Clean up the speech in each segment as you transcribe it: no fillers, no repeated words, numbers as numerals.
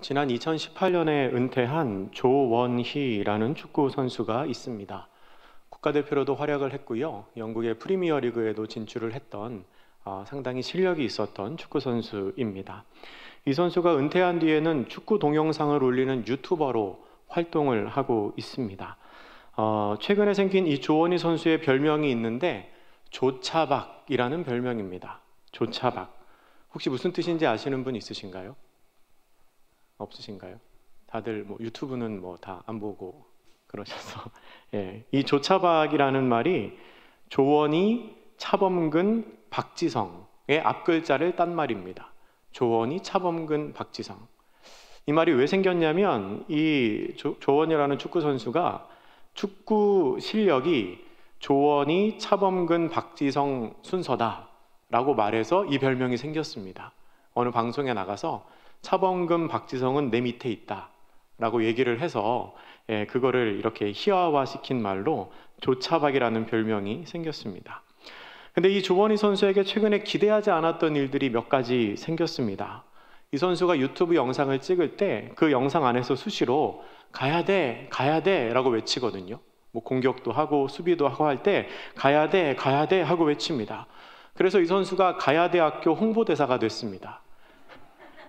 지난 2018년에 은퇴한 조원희라는 축구 선수가 있습니다. 국가대표로도 활약을 했고요. 영국의 프리미어리그에도 진출을 했던 상당히 실력이 있었던 축구 선수입니다. 이 선수가 은퇴한 뒤에는 축구 동영상을 올리는 유튜버로 활동을 하고 있습니다. 최근에 생긴 이 조원희 선수의 별명이 있는데 조차박이라는 별명입니다. 조차박. 혹시 무슨 뜻인지 아시는 분 있으신가요? 없으신가요? 다들 유튜브는 다 안 보고 그러셔서 예, 이 조차박이라는 말이 조원희, 차범근, 박지성의 앞글자를 딴 말입니다. 조원희, 차범근, 박지성. 이 말이 왜 생겼냐면 이 조원희라는 축구 선수가 축구 실력이 조원희, 차범근, 박지성 순서다라고 말해서 이 별명이 생겼습니다. 어느 방송에 나가서 차범근, 박지성은 내 밑에 있다 라고 얘기를 해서 그거를 이렇게 희화화시킨 말로 조차박이라는 별명이 생겼습니다. 근데 이 조원희 선수에게 최근에 기대하지 않았던 일들이 몇 가지 생겼습니다. 이 선수가 유튜브 영상을 찍을 때 그 영상 안에서 수시로 가야 돼, 가야 돼 라고 외치거든요. 공격도 하고 수비도 하고 할 때 가야 돼, 가야 돼 하고 외칩니다. 그래서 이 선수가 가야대학교 홍보대사가 됐습니다.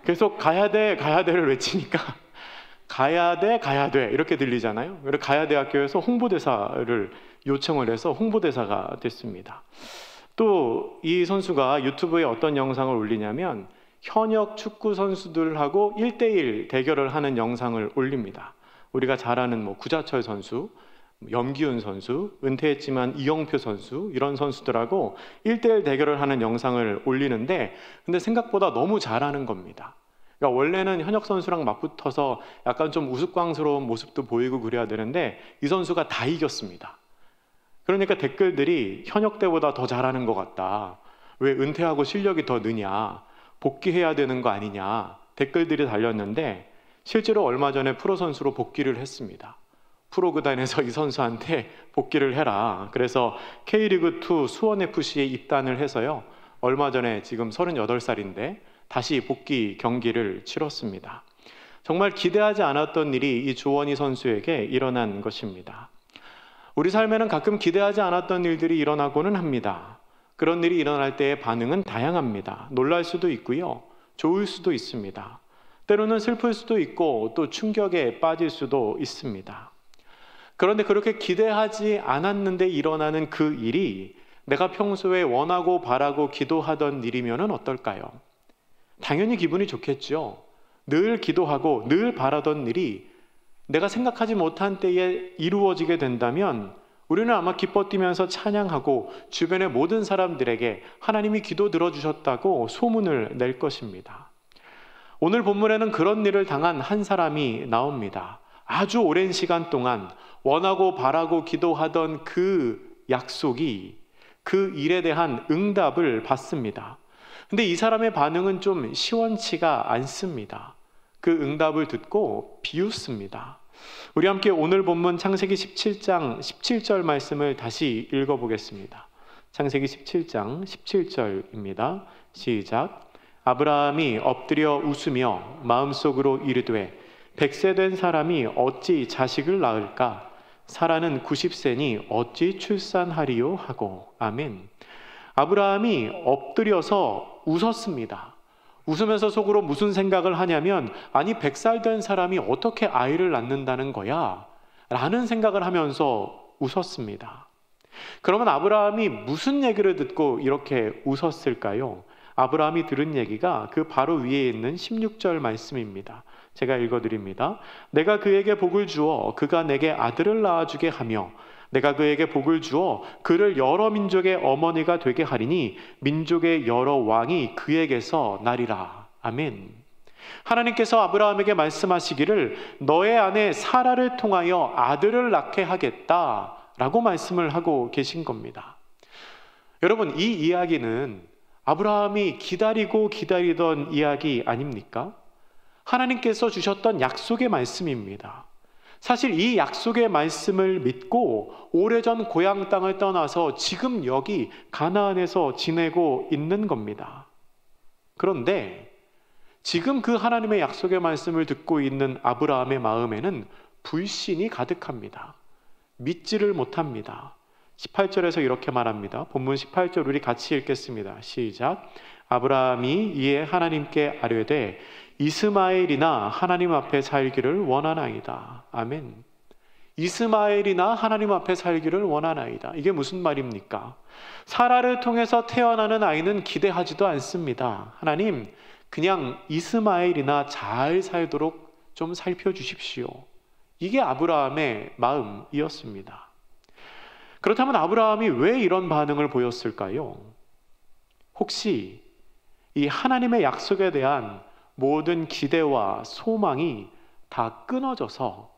계속 가야 돼, 가야 돼를 외치니까 가야 돼, 가야 돼 이렇게 들리잖아요. 그래서 가야대학교에서 홍보대사를 요청을 해서 홍보대사가 됐습니다. 또 이 선수가 유튜브에 어떤 영상을 올리냐면 현역 축구 선수들하고 1대1 대결을 하는 영상을 올립니다. 우리가 잘 아는 구자철 선수, 염기훈 선수, 은퇴했지만 이영표 선수 이런 선수들하고 1대1 대결을 하는 영상을 올리는데 근데 생각보다 너무 잘하는 겁니다. 그러니까 원래는 현역 선수랑 맞붙어서 약간 좀 우스꽝스러운 모습도 보이고 그래야 되는데 이 선수가 다 이겼습니다. 그러니까 댓글들이 현역 때보다 더 잘하는 것 같다. 왜 은퇴하고 실력이 더 느냐. 복귀해야 되는 거 아니냐. 댓글들이 달렸는데 실제로 얼마 전에 프로 선수로 복귀를 했습니다. 프로 구단에서 이 선수한테 복귀를 해라. 그래서 K리그2 수원FC에 입단을 해서요. 얼마 전에 지금 38살인데 다시 복귀 경기를 치렀습니다. 정말 기대하지 않았던 일이 이 조원희 선수에게 일어난 것입니다. 우리 삶에는 가끔 기대하지 않았던 일들이 일어나고는 합니다. 그런 일이 일어날 때의 반응은 다양합니다. 놀랄 수도 있고요. 좋을 수도 있습니다. 때로는 슬플 수도 있고 또 충격에 빠질 수도 있습니다. 그런데 그렇게 기대하지 않았는데 일어나는 그 일이 내가 평소에 원하고 바라고 기도하던 일이면 어떨까요? 당연히 기분이 좋겠죠. 늘 기도하고 늘 바라던 일이 내가 생각하지 못한 때에 이루어지게 된다면 우리는 아마 기뻐 뛰면서 찬양하고 주변의 모든 사람들에게 하나님이 기도 들어주셨다고 소문을 낼 것입니다. 오늘 본문에는 그런 일을 당한 한 사람이 나옵니다. 아주 오랜 시간 동안 원하고 바라고 기도하던 그 약속이 그 일에 대한 응답을 받습니다. 근데 이 사람의 반응은 좀 시원치가 않습니다. 그 응답을 듣고 비웃습니다. 우리 함께 오늘 본문 창세기 17장 17절 말씀을 다시 읽어보겠습니다. 창세기 17장 17절입니다. 시작. 아브라함이 엎드려 웃으며 마음속으로 이르되 100세 된 사람이 어찌 자식을 낳을까? 사라는 90세니 어찌 출산하리요? 하고. 아멘. 아브라함이 엎드려서 웃었습니다. 웃으면서 속으로 무슨 생각을 하냐면 아니 100살 된 사람이 어떻게 아이를 낳는다는 거야? 라는 생각을 하면서 웃었습니다. 그러면 아브라함이 무슨 얘기를 듣고 이렇게 웃었을까요? 아브라함이 들은 얘기가 그 바로 위에 있는 16절 말씀입니다. 제가 읽어드립니다. 내가 그에게 복을 주어 그가 내게 아들을 낳아주게 하며 내가 그에게 복을 주어 그를 여러 민족의 어머니가 되게 하리니 민족의 여러 왕이 그에게서 나리라. 아멘. 하나님께서 아브라함에게 말씀하시기를 너의 아내 사라를 통하여 아들을 낳게 하겠다라고 말씀을 하고 계신 겁니다. 여러분, 이 이야기는 아브라함이 기다리고 기다리던 이야기 아닙니까? 하나님께서 주셨던 약속의 말씀입니다. 사실 이 약속의 말씀을 믿고 오래전 고향 땅을 떠나서 지금 여기 가나안에서 지내고 있는 겁니다. 그런데 지금 그 하나님의 약속의 말씀을 듣고 있는 아브라함의 마음에는 불신이 가득합니다. 믿지를 못합니다. 18절에서 이렇게 말합니다. 본문 18절 우리 같이 읽겠습니다. 시작. 아브라함이 이에 하나님께 아뢰되 이스마엘이나 하나님 앞에 살기를 원하나이다. 아멘. 이스마엘이나 하나님 앞에 살기를 원하나이다. 이게 무슨 말입니까? 사라를 통해서 태어나는 아이는 기대하지도 않습니다. 하나님, 그냥 이스마엘이나 잘 살도록 좀 살펴주십시오. 이게 아브라함의 마음이었습니다. 그렇다면 아브라함이 왜 이런 반응을 보였을까요? 혹시 이 하나님의 약속에 대한 모든 기대와 소망이 다 끊어져서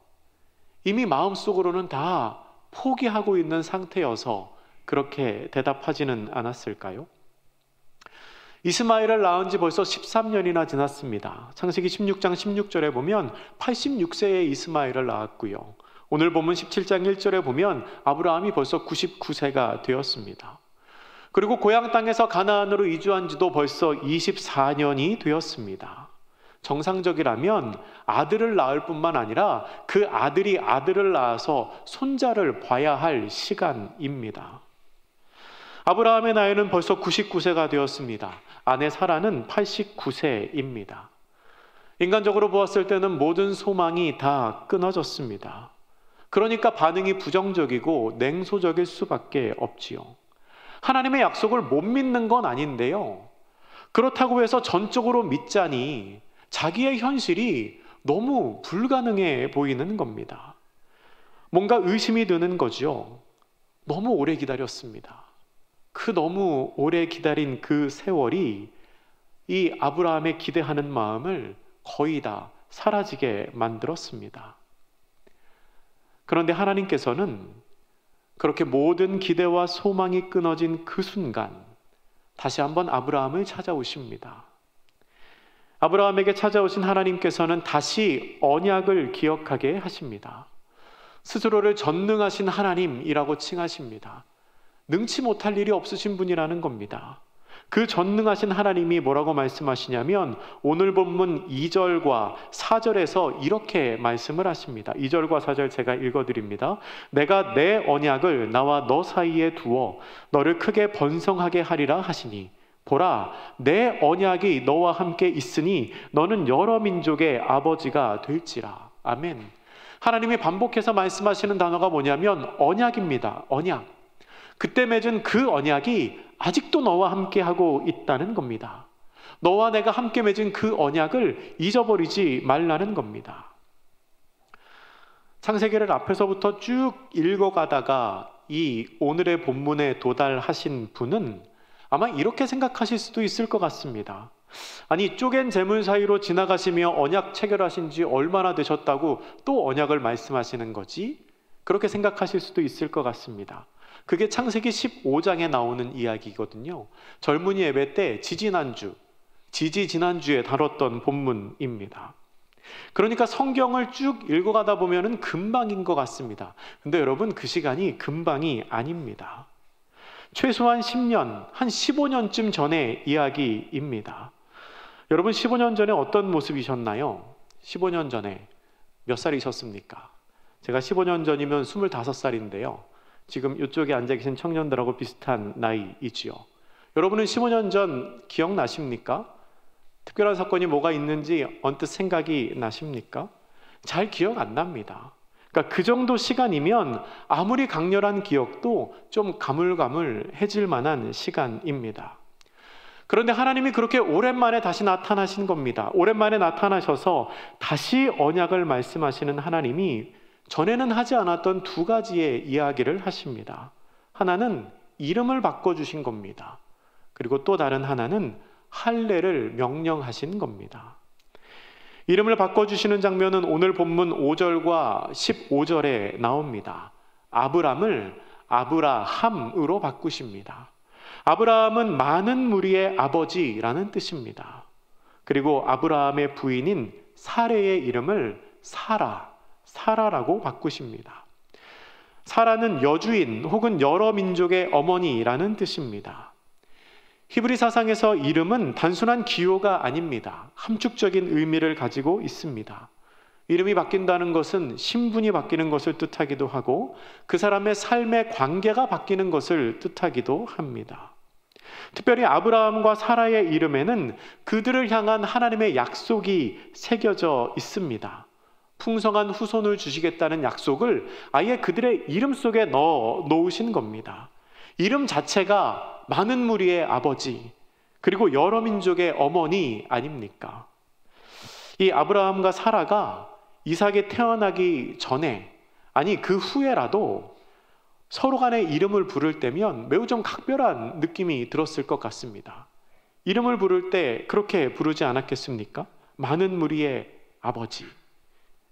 이미 마음속으로는 다 포기하고 있는 상태여서 그렇게 대답하지는 않았을까요? 이스마엘을 낳은 지 벌써 13년이나 지났습니다. 창세기 16장 16절에 보면 86세에 이스마엘을 낳았고요. 오늘 본문 17장 1절에 보면 아브라함이 벌써 99세가 되었습니다. 그리고 고향 땅에서 가나안으로 이주한 지도 벌써 24년이 되었습니다. 정상적이라면 아들을 낳을 뿐만 아니라 그 아들이 아들을 낳아서 손자를 봐야 할 시간입니다. 아브라함의 나이는 벌써 99세가 되었습니다. 아내 사라는 89세입니다. 인간적으로 보았을 때는 모든 소망이 다 끊어졌습니다. 그러니까 반응이 부정적이고 냉소적일 수밖에 없지요. 하나님의 약속을 못 믿는 건 아닌데요. 그렇다고 해서 전적으로 믿자니 자기의 현실이 너무 불가능해 보이는 겁니다. 뭔가 의심이 드는 거죠. 너무 오래 기다렸습니다. 그 너무 오래 기다린 그 세월이 이 아브라함의 기대하는 마음을 거의 다 사라지게 만들었습니다. 그런데 하나님께서는 그렇게 모든 기대와 소망이 끊어진 그 순간 다시 한번 아브라함을 찾아오십니다. 아브라함에게 찾아오신 하나님께서는 다시 언약을 기억하게 하십니다. 스스로를 전능하신 하나님이라고 칭하십니다. 능치 못할 일이 없으신 분이라는 겁니다. 그 전능하신 하나님이 뭐라고 말씀하시냐면 오늘 본문 2절과 4절에서 이렇게 말씀을 하십니다. 2절과 4절 제가 읽어드립니다. 내가 내 언약을 나와 너 사이에 두어 너를 크게 번성하게 하리라 하시니 보라, 내 언약이 너와 함께 있으니 너는 여러 민족의 아버지가 될지라. 아멘. 하나님이 반복해서 말씀하시는 단어가 뭐냐면 언약입니다. 언약. 그때 맺은 그 언약이 아직도 너와 함께 하고 있다는 겁니다. 너와 내가 함께 맺은 그 언약을 잊어버리지 말라는 겁니다. 창세기를 앞에서부터 쭉 읽어가다가 이 오늘의 본문에 도달하신 분은 아마 이렇게 생각하실 수도 있을 것 같습니다. 아니, 쪼갠 재물 사이로 지나가시며 언약 체결하신 지 얼마나 되셨다고 또 언약을 말씀하시는 거지? 그렇게 생각하실 수도 있을 것 같습니다. 그게 창세기 15장에 나오는 이야기거든요. 젊은이 예배 때 지지난주에 다뤘던 본문입니다. 그러니까 성경을 쭉 읽어가다 보면은 금방인 것 같습니다. 근데 여러분, 그 시간이 금방이 아닙니다. 최소한 10년, 한 15년쯤 전의 이야기입니다. 여러분, 15년 전에 어떤 모습이셨나요? 15년 전에 몇 살이셨습니까? 제가 15년 전이면 25살인데요. 지금 이쪽에 앉아 계신 청년들하고 비슷한 나이이지요. 여러분은 15년 전 기억나십니까? 특별한 사건이 뭐가 있는지 언뜻 생각이 나십니까? 잘 기억 안 납니다. 그러니까 그 정도 시간이면 아무리 강렬한 기억도 좀 가물가물해질 만한 시간입니다. 그런데 하나님이 그렇게 오랜만에 다시 나타나신 겁니다. 오랜만에 나타나셔서 다시 언약을 말씀하시는 하나님이 전에는 하지 않았던 두 가지의 이야기를 하십니다. 하나는 이름을 바꿔주신 겁니다. 그리고 또 다른 하나는 할례를 명령하신 겁니다. 이름을 바꿔주시는 장면은 오늘 본문 5절과 15절에 나옵니다. 아브람을 아브라함으로 바꾸십니다. 아브라함은 많은 무리의 아버지라는 뜻입니다. 그리고 아브라함의 부인인 사레의 이름을 사라라고 바꾸십니다. 사라는 여주인 혹은 여러 민족의 어머니라는 뜻입니다. 히브리 사상에서 이름은 단순한 기호가 아닙니다. 함축적인 의미를 가지고 있습니다. 이름이 바뀐다는 것은 신분이 바뀌는 것을 뜻하기도 하고 그 사람의 삶의 관계가 바뀌는 것을 뜻하기도 합니다. 특별히 아브라함과 사라의 이름에는 그들을 향한 하나님의 약속이 새겨져 있습니다. 풍성한 후손을 주시겠다는 약속을 아예 그들의 이름 속에 넣어 놓으신 겁니다. 이름 자체가 많은 무리의 아버지, 그리고 여러 민족의 어머니 아닙니까? 이 아브라함과 사라가 이삭이 태어나기 전에, 아니 그 후에라도 서로 간에 이름을 부를 때면 매우 좀 각별한 느낌이 들었을 것 같습니다. 이름을 부를 때 그렇게 부르지 않았겠습니까? 많은 무리의 아버지,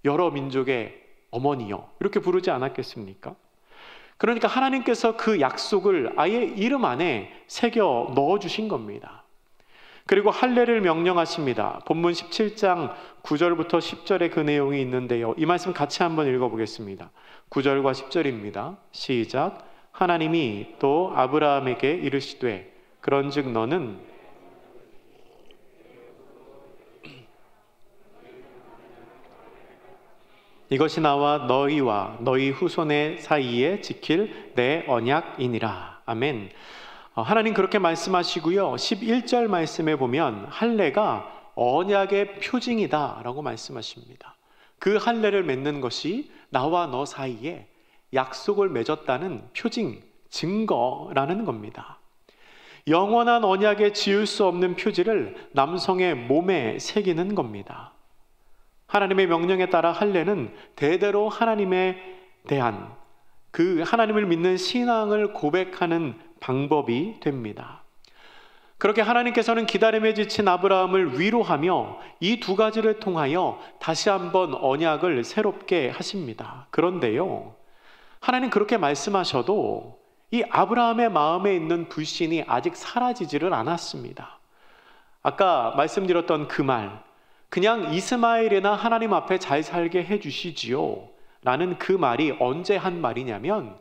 여러 민족의 어머니요, 이렇게 부르지 않았겠습니까? 그러니까 하나님께서 그 약속을 아예 이름 안에 새겨 넣어주신 겁니다. 그리고 할례를 명령하십니다. 본문 17장 9절부터 10절에 그 내용이 있는데요, 이 말씀 같이 한번 읽어보겠습니다. 9절과 10절입니다. 시작. 하나님이 또 아브라함에게 이르시되 그런즉 너는 이것이 나와 너희와 너희 후손의 사이에 지킬 내 언약이니라. 아멘. 하나님 그렇게 말씀하시고요, 11절 말씀에 보면 할례가 언약의 표징이다 라고 말씀하십니다. 그 할례를 맺는 것이 나와 너 사이에 약속을 맺었다는 표징, 증거라는 겁니다. 영원한 언약에 지울 수 없는 표지를 남성의 몸에 새기는 겁니다. 하나님의 명령에 따라 할례는 대대로 하나님에 대한 그 하나님을 믿는 신앙을 고백하는 방법이 됩니다. 그렇게 하나님께서는 기다림에 지친 아브라함을 위로하며 이 두 가지를 통하여 다시 한번 언약을 새롭게 하십니다. 그런데요, 하나님 그렇게 말씀하셔도 이 아브라함의 마음에 있는 불신이 아직 사라지지를 않았습니다. 아까 말씀드렸던 그 말, 그냥 이스마엘이나 하나님 앞에 잘 살게 해주시지요 라는 그 말이 언제 한 말이냐면,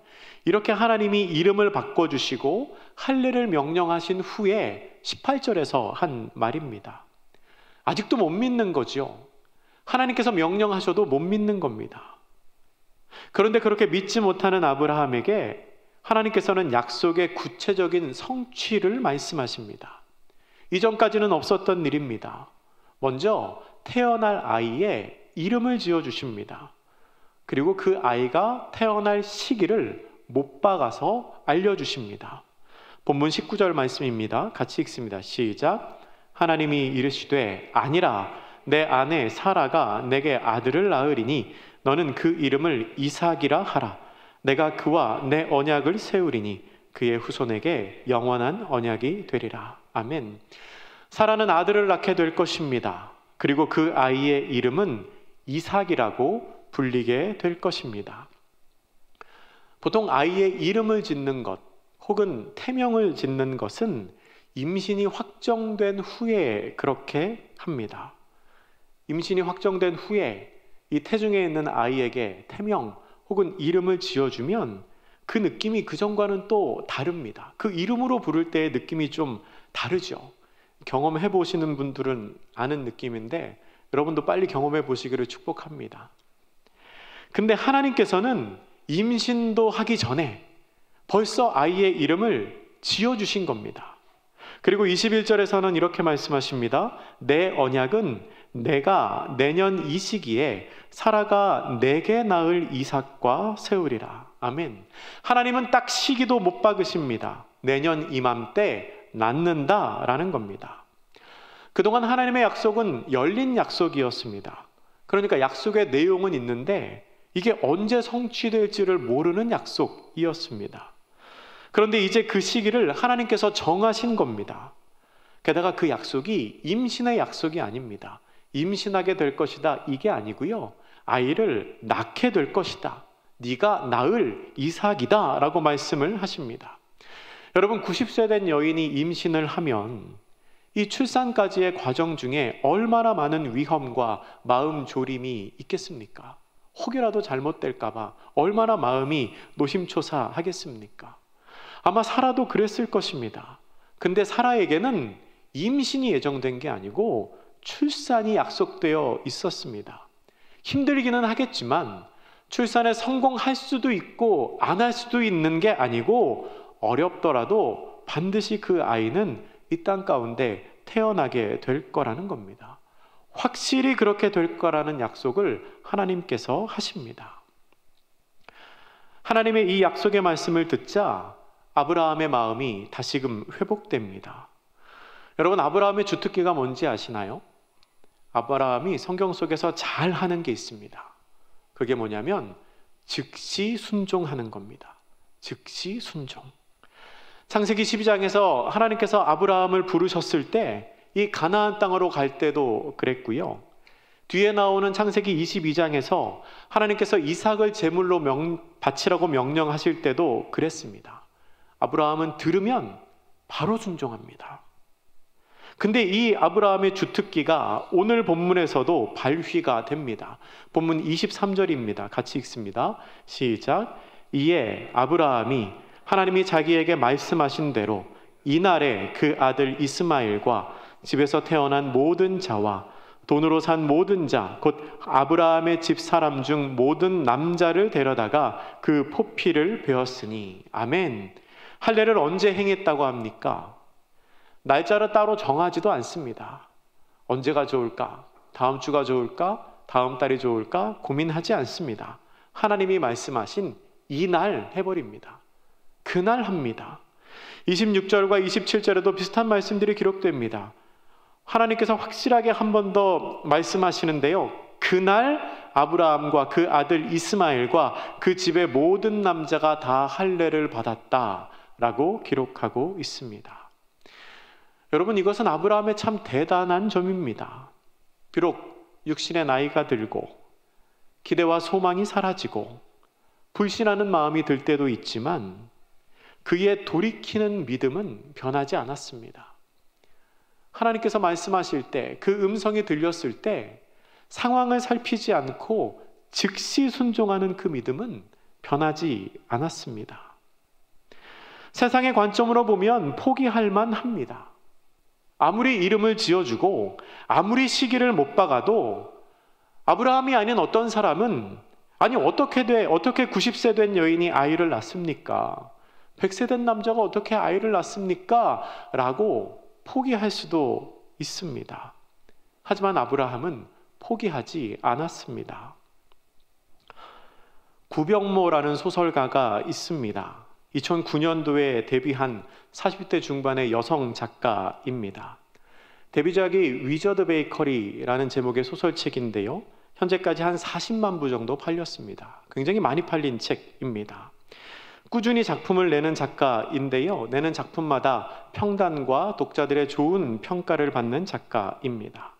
이렇게 하나님이 이름을 바꿔주시고 할례를 명령하신 후에 18절에서 한 말입니다. 아직도 못 믿는 거죠. 하나님께서 명령하셔도 못 믿는 겁니다. 그런데 그렇게 믿지 못하는 아브라함에게 하나님께서는 약속의 구체적인 성취를 말씀하십니다. 이전까지는 없었던 일입니다. 먼저 태어날 아이의 이름을 지어주십니다. 그리고 그 아이가 태어날 시기를 못 박아서 알려주십니다. 본문 19절 말씀입니다. 같이 읽습니다. 시작. 하나님이 이르시되 아니라 내 아내 사라가 내게 아들을 낳으리니 너는 그 이름을 이삭이라 하라. 내가 그와 내 언약을 세우리니 그의 후손에게 영원한 언약이 되리라. 아멘. 사라는 아들을 낳게 될 것입니다. 그리고 그 아이의 이름은 이삭이라고 불리게 될 것입니다. 보통 아이의 이름을 짓는 것 혹은 태명을 짓는 것은 임신이 확정된 후에 그렇게 합니다. 임신이 확정된 후에 이 태중에 있는 아이에게 태명 혹은 이름을 지어주면 그 느낌이 그전과는 또 다릅니다. 그 이름으로 부를 때의 느낌이 좀 다르죠. 경험해 보시는 분들은 아는 느낌인데 여러분도 빨리 경험해 보시기를 축복합니다. 근데 하나님께서는 임신도 하기 전에 벌써 아이의 이름을 지어주신 겁니다. 그리고 21절에서는 이렇게 말씀하십니다. 내 언약은 내가 내년 이 시기에 사라가 내게 낳을 이삭과 세우리라. 아멘. 하나님은 딱 시기도 못 박으십니다. 내년 이맘때 낳는다라는 겁니다. 그동안 하나님의 약속은 열린 약속이었습니다. 그러니까 약속의 내용은 있는데 이게 언제 성취될지를 모르는 약속이었습니다. 그런데 이제 그 시기를 하나님께서 정하신 겁니다. 게다가 그 약속이 임신의 약속이 아닙니다. 임신하게 될 것이다 이게 아니고요, 아이를 낳게 될 것이다, 네가 낳을 이삭이다 라고 말씀을 하십니다. 여러분, 90세 된 여인이 임신을 하면 이 출산까지의 과정 중에 얼마나 많은 위험과 마음 졸임이 있겠습니까? 혹이라도 잘못될까 봐 얼마나 마음이 노심초사하겠습니까? 아마 사라도 그랬을 것입니다. 근데 사라에게는 임신이 예정된 게 아니고 출산이 약속되어 있었습니다. 힘들기는 하겠지만 출산에 성공할 수도 있고 안 할 수도 있는 게 아니고 어렵더라도 반드시 그 아이는 이 땅 가운데 태어나게 될 거라는 겁니다. 확실히 그렇게 될 거라는 약속을 하나님께서 하십니다. 하나님의 이 약속의 말씀을 듣자 아브라함의 마음이 다시금 회복됩니다. 여러분, 아브라함의 주특기가 뭔지 아시나요? 아브라함이 성경 속에서 잘 하는 게 있습니다. 그게 뭐냐면 즉시 순종하는 겁니다. 즉시 순종. 창세기 12장에서 하나님께서 아브라함을 부르셨을 때 이 가나안 땅으로 갈 때도 그랬고요. 뒤에 나오는 창세기 22장에서 하나님께서 이삭을 제물로 바치라고 명령하실 때도 그랬습니다. 아브라함은 들으면 바로 순종합니다. 근데 이 아브라함의 주특기가 오늘 본문에서도 발휘가 됩니다. 본문 23절입니다. 같이 읽습니다. 시작. 이에 아브라함이 하나님이 자기에게 말씀하신 대로 이날에 그 아들 이스마엘과 집에서 태어난 모든 자와 돈으로 산 모든 자, 곧 아브라함의 집 사람 중 모든 남자를 데려다가 그 포피를 베었으니. 아멘. 할례를 언제 행했다고 합니까? 날짜를 따로 정하지도 않습니다. 언제가 좋을까? 다음 주가 좋을까? 다음 달이 좋을까? 고민하지 않습니다. 하나님이 말씀하신 이날 해버립니다. 그날 합니다. 26절과 27절에도 비슷한 말씀들이 기록됩니다. 하나님께서 확실하게 한 번 더 말씀하시는데요. 그날 아브라함과 그 아들 이스마엘과 그 집의 모든 남자가 다 할례를 받았다라고 기록하고 있습니다. 여러분, 이것은 아브라함의 참 대단한 점입니다. 비록 육신의 나이가 들고 기대와 소망이 사라지고 불신하는 마음이 들 때도 있지만 그의 돌이키는 믿음은 변하지 않았습니다. 하나님께서 말씀하실 때, 그 음성이 들렸을 때 상황을 살피지 않고 즉시 순종하는 그 믿음은 변하지 않았습니다. 세상의 관점으로 보면 포기할 만합니다. 아무리 이름을 지어주고 아무리 시기를 못 박아도 아브라함이 아닌 어떤 사람은 아니 어떻게 90세 된 여인이 아이를 낳습니까? 100세 된 남자가 어떻게 아이를 낳습니까? 라고 포기할 수도 있습니다. 하지만 아브라함은 포기하지 않았습니다. 구병모라는 소설가가 있습니다. 2009년도에 데뷔한 40대 중반의 여성 작가입니다. 데뷔작이 위저드 베이커리라는 제목의 소설책인데요. 현재까지 한 40만 부 정도 팔렸습니다. 굉장히 많이 팔린 책입니다. 꾸준히 작품을 내는 작가인데요. 내는 작품마다 평단과 독자들의 좋은 평가를 받는 작가입니다.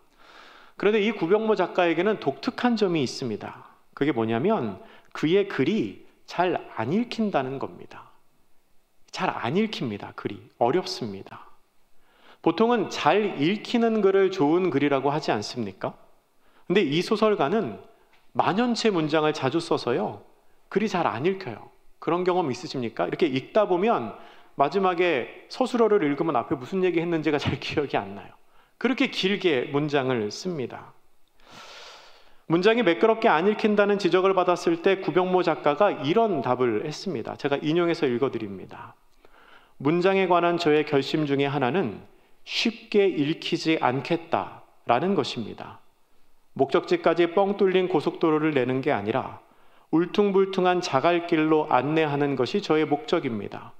그런데 이 구병모 작가에게는 독특한 점이 있습니다. 그게 뭐냐면 그의 글이 잘 안 읽힌다는 겁니다. 잘 안 읽힙니다. 글이 어렵습니다. 보통은 잘 읽히는 글을 좋은 글이라고 하지 않습니까? 근데 이 소설가는 만연체 문장을 자주 써서요, 글이 잘 안 읽혀요. 그런 경험 있으십니까? 이렇게 읽다 보면 마지막에 서술어를 읽으면 앞에 무슨 얘기 했는지가 잘 기억이 안 나요. 그렇게 길게 문장을 씁니다. 문장이 매끄럽게 안 읽힌다는 지적을 받았을 때 구병모 작가가 이런 답을 했습니다. 제가 인용해서 읽어드립니다. 문장에 관한 저의 결심 중에 하나는 쉽게 읽히지 않겠다라는 것입니다. 목적지까지 뻥 뚫린 고속도로를 내는 게 아니라 울퉁불퉁한 자갈길로 안내하는 것이 저의 목적입니다.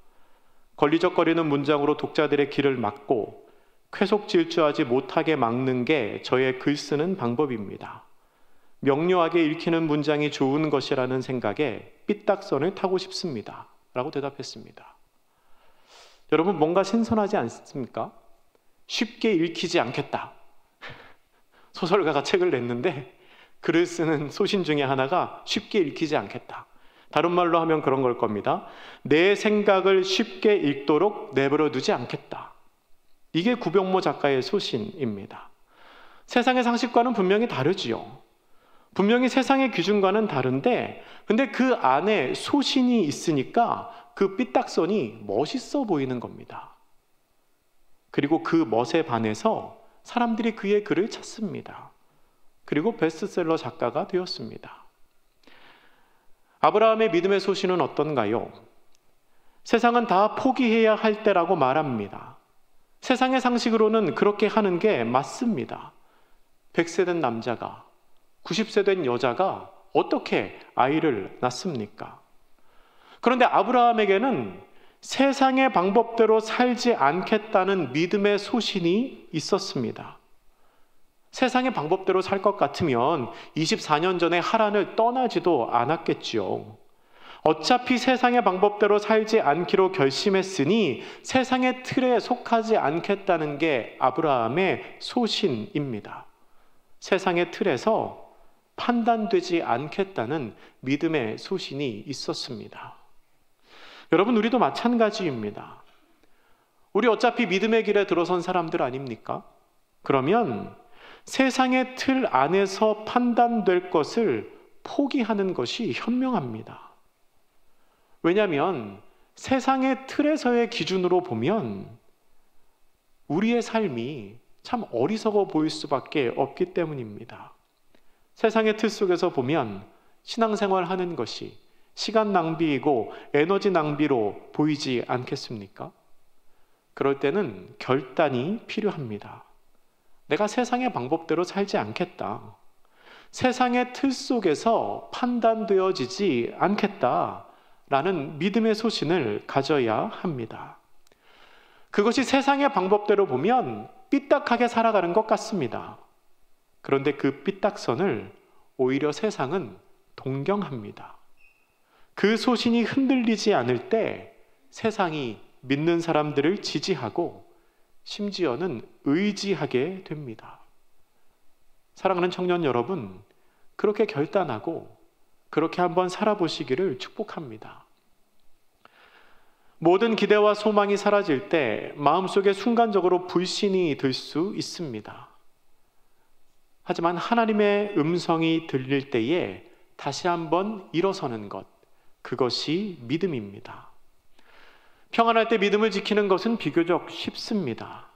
걸리적거리는 문장으로 독자들의 길을 막고 쾌속 질주하지 못하게 막는 게 저의 글 쓰는 방법입니다. 명료하게 읽히는 문장이 좋은 것이라는 생각에 삐딱선을 타고 싶습니다. 라고 대답했습니다. 여러분, 뭔가 신선하지 않습니까? 쉽게 읽히지 않겠다. 소설가가 책을 냈는데 글을 쓰는 소신 중에 하나가 쉽게 읽히지 않겠다. 다른 말로 하면 그런 걸 겁니다. 내 생각을 쉽게 읽도록 내버려 두지 않겠다. 이게 구병모 작가의 소신입니다. 세상의 상식과는 분명히 다르지요. 분명히 세상의 기준과는 다른데, 근데 그 안에 소신이 있으니까 그 삐딱선이 멋있어 보이는 겁니다. 그리고 그 멋에 반해서 사람들이 그의 글을 찾습니다. 그리고 베스트셀러 작가가 되었습니다. 아브라함의 믿음의 소신은 어떤가요? 세상은 다 포기해야 할 때라고 말합니다. 세상의 상식으로는 그렇게 하는 게 맞습니다. 100세 된 남자가 90세 된 여자가 어떻게 아이를 낳습니까? 그런데 아브라함에게는 세상의 방법대로 살지 않겠다는 믿음의 소신이 있었습니다. 세상의 방법대로 살 것 같으면 24년 전에 하란을 떠나지도 않았겠지요. 어차피 세상의 방법대로 살지 않기로 결심했으니 세상의 틀에 속하지 않겠다는 게 아브라함의 소신입니다. 세상의 틀에서 판단되지 않겠다는 믿음의 소신이 있었습니다. 여러분, 우리도 마찬가지입니다. 우리 어차피 믿음의 길에 들어선 사람들 아닙니까? 그러면 세상의 틀 안에서 판단될 것을 포기하는 것이 현명합니다. 왜냐하면 세상의 틀에서의 기준으로 보면 우리의 삶이 참 어리석어 보일 수밖에 없기 때문입니다. 세상의 틀 속에서 보면 신앙생활 하는 것이 시간 낭비이고 에너지 낭비로 보이지 않겠습니까? 그럴 때는 결단이 필요합니다. 내가 세상의 방법대로 살지 않겠다. 세상의 틀 속에서 판단되어지지 않겠다라는 믿음의 소신을 가져야 합니다. 그것이 세상의 방법대로 보면 삐딱하게 살아가는 것 같습니다. 그런데 그 삐딱선을 오히려 세상은 동경합니다. 그 소신이 흔들리지 않을 때 세상이 믿는 사람들을 지지하고 심지어는 의지하게 됩니다. 사랑하는 청년 여러분, 그렇게 결단하고 그렇게 한번 살아보시기를 축복합니다. 모든 기대와 소망이 사라질 때 마음속에 순간적으로 불신이 들 수 있습니다. 하지만 하나님의 음성이 들릴 때에 다시 한번 일어서는 것, 그것이 믿음입니다. 평안할 때 믿음을 지키는 것은 비교적 쉽습니다.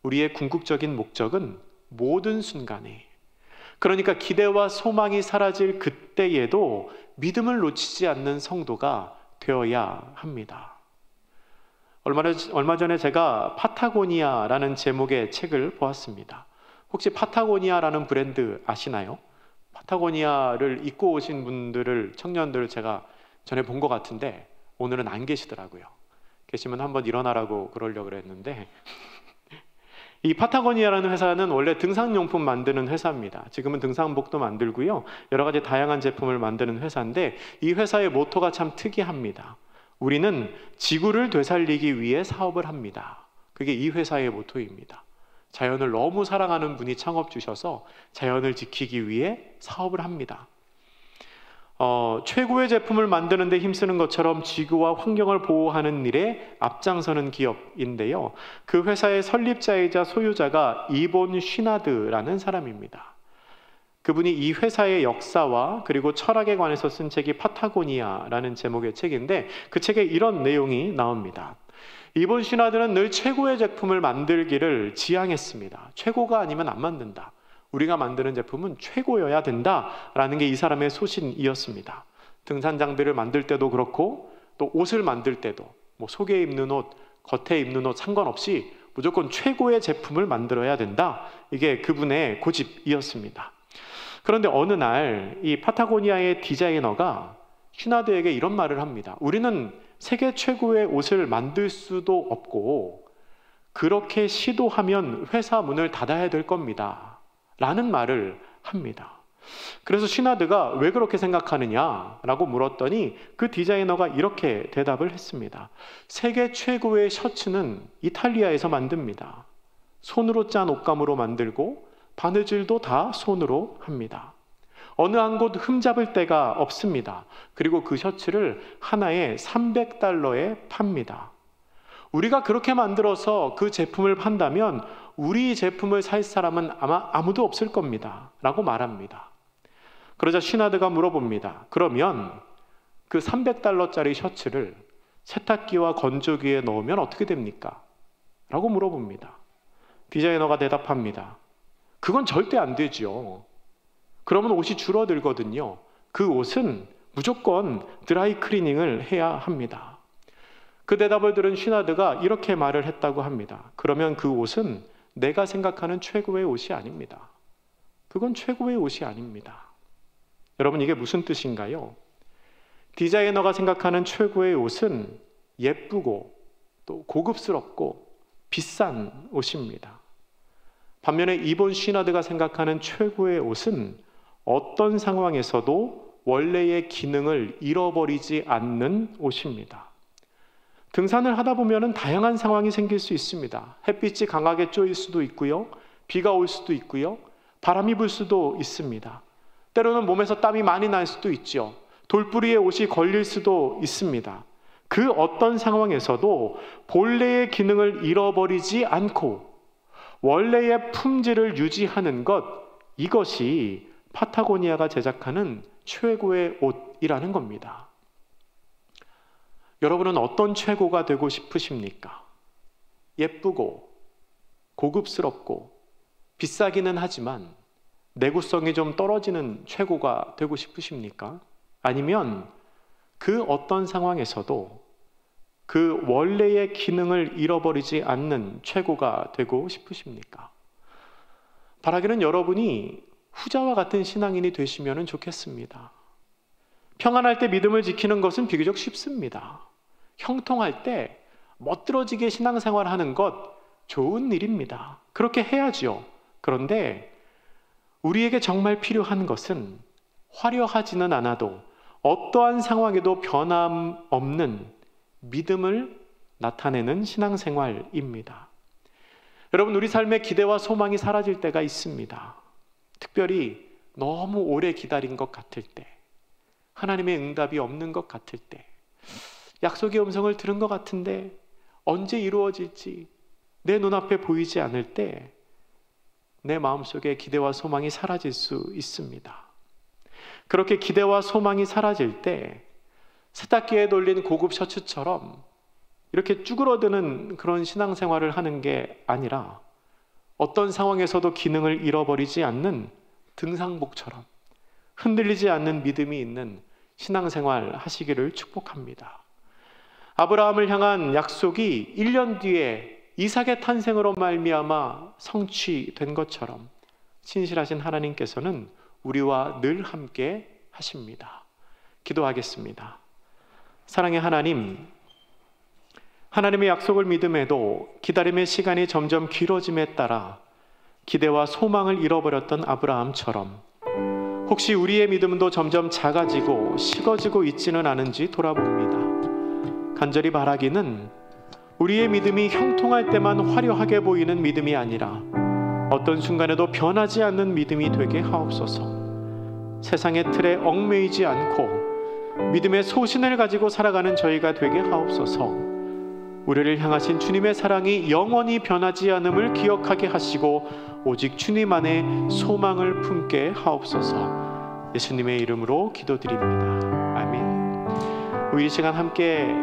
우리의 궁극적인 목적은 모든 순간에, 그러니까 기대와 소망이 사라질 그때에도 믿음을 놓치지 않는 성도가 되어야 합니다. 얼마 전에 제가 파타고니아라는 제목의 책을 보았습니다. 혹시 파타고니아라는 브랜드 아시나요? 파타고니아를 입고 오신 분들을, 청년들을 제가 전에 본 것 같은데 오늘은 안 계시더라고요. 계시면 한번 일어나라고 그러려고 그랬는데 이 파타고니아라는 회사는 원래 등산용품 만드는 회사입니다. 지금은 등산복도 만들고요. 여러 가지 다양한 제품을 만드는 회사인데 이 회사의 모토가 참 특이합니다. 우리는 지구를 되살리기 위해 사업을 합니다. 그게 이 회사의 모토입니다. 자연을 너무 사랑하는 분이 창업 주셔서 자연을 지키기 위해 사업을 합니다. 최고의 제품을 만드는 데 힘쓰는 것처럼 지구와 환경을 보호하는 일에 앞장서는 기업인데요. 그 회사의 설립자이자 소유자가 이본 쉬나드라는 사람입니다. 그분이 이 회사의 역사와 그리고 철학에 관해서 쓴 책이 파타고니아라는 제목의 책인데 그 책에 이런 내용이 나옵니다. 이본 쉬나드는 늘 최고의 제품을 만들기를 지향했습니다. 최고가 아니면 안 만든다. 우리가 만드는 제품은 최고여야 된다라는 게 이 사람의 소신이었습니다. 등산 장비를 만들 때도 그렇고 또 옷을 만들 때도 뭐 속에 입는 옷, 겉에 입는 옷 상관없이 무조건 최고의 제품을 만들어야 된다. 이게 그분의 고집이었습니다. 그런데 어느 날 이 파타고니아의 디자이너가 쉬나드에게 이런 말을 합니다. 우리는 세계 최고의 옷을 만들 수도 없고 그렇게 시도하면 회사 문을 닫아야 될 겁니다. 라는 말을 합니다. 그래서 쉬나드가 왜 그렇게 생각하느냐라고 물었더니 그 디자이너가 이렇게 대답을 했습니다. 세계 최고의 셔츠는 이탈리아에서 만듭니다. 손으로 짠 옷감으로 만들고 바느질도 다 손으로 합니다. 어느 한 곳 흠잡을 데가 없습니다. 그리고 그 셔츠를 하나에 $300에 팝니다. 우리가 그렇게 만들어서 그 제품을 판다면 우리 제품을 살 사람은 아마 아무도 없을 겁니다. 라고 말합니다. 그러자 쉬나드가 물어봅니다. 그러면 그 $300짜리 셔츠를 세탁기와 건조기에 넣으면 어떻게 됩니까? 라고 물어봅니다. 디자이너가 대답합니다. 그건 절대 안 되죠. 그러면 옷이 줄어들거든요. 그 옷은 무조건 드라이 클리닝을 해야 합니다. 그 대답을 들은 쉬나드가 이렇게 말을 했다고 합니다. 그러면 그 옷은 내가 생각하는 최고의 옷이 아닙니다. 그건 최고의 옷이 아닙니다. 여러분, 이게 무슨 뜻인가요? 디자이너가 생각하는 최고의 옷은 예쁘고 또 고급스럽고 비싼 옷입니다. 반면에 이본 쉬나드가 생각하는 최고의 옷은 어떤 상황에서도 원래의 기능을 잃어버리지 않는 옷입니다. 등산을 하다 보면 다양한 상황이 생길 수 있습니다. 햇빛이 강하게 쬐일 수도 있고요. 비가 올 수도 있고요. 바람이 불 수도 있습니다. 때로는 몸에서 땀이 많이 날 수도 있죠. 돌뿌리에 옷이 걸릴 수도 있습니다. 그 어떤 상황에서도 본래의 기능을 잃어버리지 않고 원래의 품질을 유지하는 것, 이것이 파타고니아가 제작하는 최고의 옷이라는 겁니다. 여러분은 어떤 최고가 되고 싶으십니까? 예쁘고 고급스럽고 비싸기는 하지만 내구성이 좀 떨어지는 최고가 되고 싶으십니까? 아니면 그 어떤 상황에서도 그 원래의 기능을 잃어버리지 않는 최고가 되고 싶으십니까? 바라기는 여러분이 후자와 같은 신앙인이 되시면 좋겠습니다. 평안할 때 믿음을 지키는 것은 비교적 쉽습니다. 형통할 때 멋들어지게 신앙생활하는 것 좋은 일입니다. 그렇게 해야죠. 그런데 우리에게 정말 필요한 것은 화려하지는 않아도 어떠한 상황에도 변함없는 믿음을 나타내는 신앙생활입니다. 여러분, 우리 삶의 기대와 소망이 사라질 때가 있습니다. 특별히 너무 오래 기다린 것 같을 때, 하나님의 응답이 없는 것 같을 때, 약속의 음성을 들은 것 같은데 언제 이루어질지 내 눈앞에 보이지 않을 때 내 마음속에 기대와 소망이 사라질 수 있습니다. 그렇게 기대와 소망이 사라질 때 세탁기에 돌린 고급 셔츠처럼 이렇게 쭈그러드는 그런 신앙생활을 하는 게 아니라 어떤 상황에서도 기능을 잃어버리지 않는 등상복처럼 흔들리지 않는 믿음이 있는 신앙생활 하시기를 축복합니다. 아브라함을 향한 약속이 1년 뒤에 이삭의 탄생으로 말미암아 성취된 것처럼 신실하신 하나님께서는 우리와 늘 함께 하십니다. 기도하겠습니다. 사랑의 하나님, 하나님의 약속을 믿음에도 기다림의 시간이 점점 길어짐에 따라 기대와 소망을 잃어버렸던 아브라함처럼 혹시 우리의 믿음도 점점 작아지고 식어지고 있지는 않은지 돌아봅니다. 간절히 바라기는 우리의 믿음이 형통할 때만 화려하게 보이는 믿음이 아니라 어떤 순간에도 변하지 않는 믿음이 되게 하옵소서. 세상의 틀에 얽매이지 않고 믿음의 소신을 가지고 살아가는 저희가 되게 하옵소서. 우리를 향하신 주님의 사랑이 영원히 변하지 않음을 기억하게 하시고 오직 주님 안에 소망을 품게 하옵소서. 예수님의 이름으로 기도드립니다. 아멘. 우리 이 시간 함께